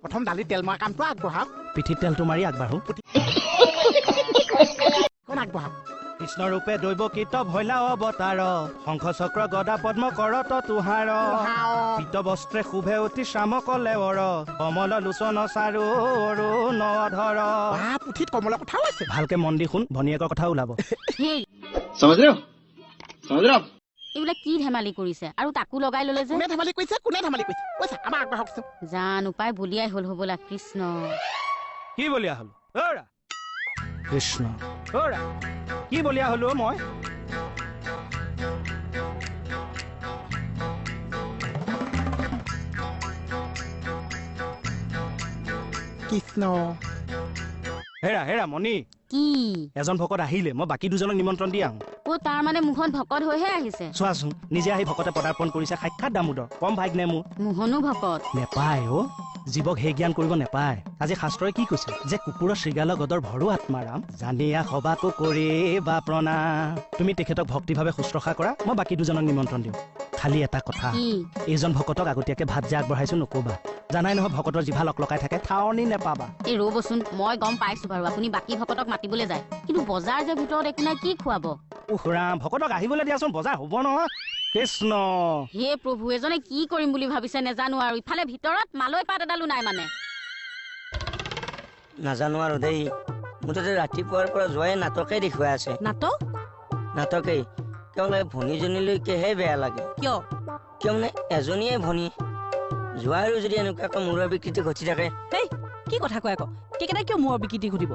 প্ৰথম দালি তেল মৰা কামটো আগবঢ়াওক পিঠিত তেলটো মাৰি আগবাঢ়ো কোন আগবঢ়াওক কৃষ্ণ ৰূপে দৈৱকীত ভৈলা অৱতাৰ শংখ চক্ৰ গদা পদ্ম কৰত তুহাৰ পীত বস্ত্ৰে শুভে উঠি শ্যামকলে বৰ কমল লোচন চাৰু নধৰ পুথিত কমলৰ কথাও আছে ভালকে মন দি শুন ভনীয়েকৰ কথা ওলাব এইবিলাক কি ধেমালি কৰিছে আৰু তাকো লগাই ললে যে কোনে ধেমালি কৰিছে কৈছা আমাৰ আগবঢ়াওকচোন জান উপায় বলিয়াই হল হবলা কৃষ্ণ কি বলিয়া হলো কৃষ্ণ কি বলিয়া হলো মই কৃষ্ণ হেৰা মণি কি এজন ভকত আহিলে মই বাকী দুজনক নিমন্ত্ৰণ দি আহোঁ অ তাৰ মানে মুখত ভকত হৈহে আহিছে চোৱাচোন নিজে আহি ভকতে পদাৰ্পণ কৰিছে সাক্ষাৎ দামোদৰ কম ভাগ নে মোৰ মোহনো ভকত নেপায় জীৱক সেই জ্ঞান কৰিব নেপায় আজি শাস্ত্ৰই কি কৈছে যে কুকুৰৰ শৃগাল গদৰ ভৰো আত্মাৰাম জানিয়া সবাকো কৰি বা প্ৰণাম তুমি তেখেতক ভক্তিভাৱে শুশ্ৰূষা কৰা মই বাকী দুজনক নিমন্ত্ৰণ দিওঁ খালি এটা কথা এইজন ভকতক আগতীয়াকে ভাত যে আগবঢ়াইছো নকবা জানাই নহয় ভকতৰ জিভা লকলকাই থাকে ঠাৱনি নেপাবা এই ৰবচোন মই গম পাইছো বাৰু আপুনি বাকী ভকতক মাতিবলৈ যায় কিন্তু বজাৰ যে ভিতৰত একো নাই কি খুৱাব উহৰাম ভকতক আহিবলৈ দিয়াচোন বজাৰ হ'ব নহয় কৃষ্ণ হে প্ৰভু এজনে কি কৰিম বুলি ভাবিছে নেজানো আৰু ইফালে ভিতৰত মালৈ পাত এডালো নাই মানে নাজানো আৰু দেই মুঠতে ৰাতিপুৱাৰ পৰা যোৱাই নাটকেই দেখুৱাই আছে নাটকেই কেৱল ভনীজনীলৈকেহে বেয়া লাগে কিয় মানে এজনীয়ে ভনী যোৱা আৰু যদি এনেকুৱাকৈ মূৰৰ বিকৃতি ঘটি থাকে কি কথা কয় আকৌ কেকেটা কিয় মূৰৰ বিকৃতি ঘটিব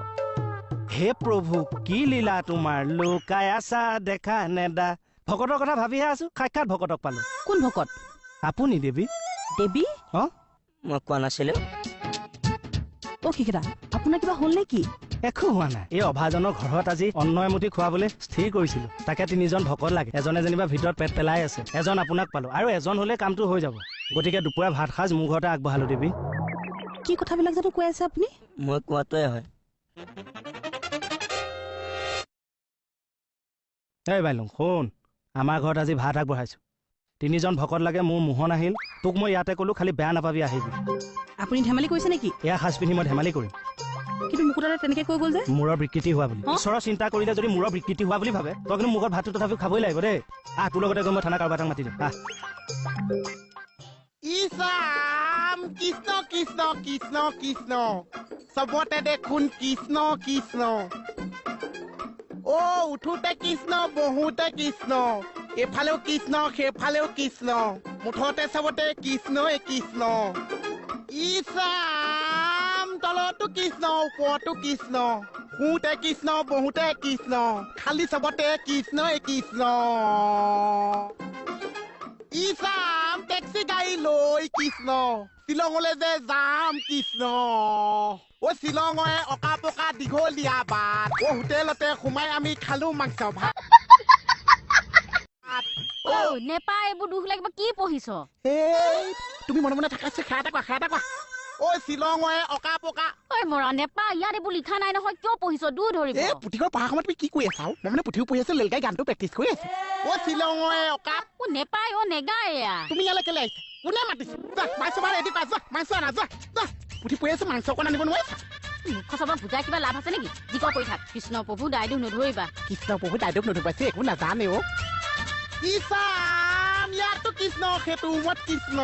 হে প্ৰভু কি লীলা তোমাৰ লুকাই আছা দেখা নেদা ভকতৰ কথা ভাবিহে আছো সাক্ষাৎ ভকতক পালো কোন ভকত আপুনি দেৱী মই কোৱা নাছিলো কেকেটা আপোনাৰ কিবা হ'ল নে কি একো হোৱা নাই এই অভাজনৰ ঘৰত আজি অন্ন এমুঠি খুৱাবলৈ স্থিৰ কৰিছিলো তাকে তিনিজন ভকত লাগে এজনে যেনিবা ভিতৰত পেট পেলাই আছে এজন আপোনাক পালো আৰু এজন হলে কামটো হৈ যাব গতিকে দুপৰীয়া ভাত সাজ মোৰ ঘৰতে আগবঢ়ালো দেৱী কি কথাবিলাক জানো কৈ আছে আপুনি মই কোৱাটোৱে হয় এই বাইলুং শুন আমাৰ ঘৰত আজি ভাত আগবঢ়াইছো তিনিজন ভকত লাগে মোৰ মোহন আহিল তোক মই ইয়াতে কলো খালি বেয়া নাপাবি আহিবি আপুনি ধেমালি কৰিছে নেকি এয়া সাজ পিন্ধি মই ধেমালি কৰিম কিন্তু মুকুতাৰে তেনেকে কৈ গ'ল যে মূৰৰ বিকৃতি হোৱা বুলি ঈশ্বৰৰ চিন্তা কৰিলে যদি মূৰৰ বিকৃতি হোৱা বুলি ভাবে তই কিন্তু মুখত ভাতটো তথাপিও খাবই লাগিব দেই তোৰ লগতে গৈ মই থানা কাৰোবাৰ এটাক মাতি দিম ইছাম কৃষ্ণ কৃষ্ণ কৃষ্ণ কৃষ্ণ চবতে দেখোন কৃষ্ণ কৃষ্ণ উঠোতে কৃষ্ণ বহুতে কৃষ্ণ এফালেও কৃষ্ণ সেইফালেও কৃষ্ণ মুঠতে চবতে কৃষ্ণই কৃষ্ণ ইছাম তলতো কৃষ্ণ ওপৰতো কৃষ্ণ শুতে কৃষ্ণ বহুতে কৃষ্ণ খালি চবতে কৃষ্ণই কৃষ্ণ ইছাম টেক্সি গাড়ী লৈ কৃষ্ণ শ্বিলঙলৈ যে যাম কৃষ্ণ শ্বিলঙৰে অকা পকা দীঘলীয়া বাট হোটেলতে সোমাই আমি খালো মাংস ভাত নেপায় এইবোৰ দুখ লাগিব কি পঢ়িছ তুমি মনে মনে থাকা সেয়া এটা কোৱা শ্বিলঙৰে অকা পকা মৰা নেপা ইয়াত এইবোৰ লিখা নাই নহয় কিয় পঢ়িছ দূৰ ধৰিব পুথিখন পঢ়া সময়ত তুমি কি কৰি আছা মই মানে পুথিও পঢ়ি আছো লেলগাই গানটো প্ৰেক্টিচ কৰি আছো শ্বিলঙৰে অকা নেপায় নেগায় তুমি ইয়ালৈ কেলে আহিছা কোনে মাতিছে মাংস মাৰ এদি পাই যোৱা মাংস আনা যোৱা পুথি পঢ়ি আছো মাংস অকণ আনিব নোৱাৰিছা মুখ চবক বুজাই কিবা লাভ আছে নেকি যি কৈ থাক কৃষ্ণ প্ৰভু দাইদুক নধৰিবা কৃষ্ণ প্ৰভু দাইদুক নধৰিবাছে একো নাজানে ইছাম ইয়াতো কৃষ্ণ সেইটো ৰুমত কৃষ্ণ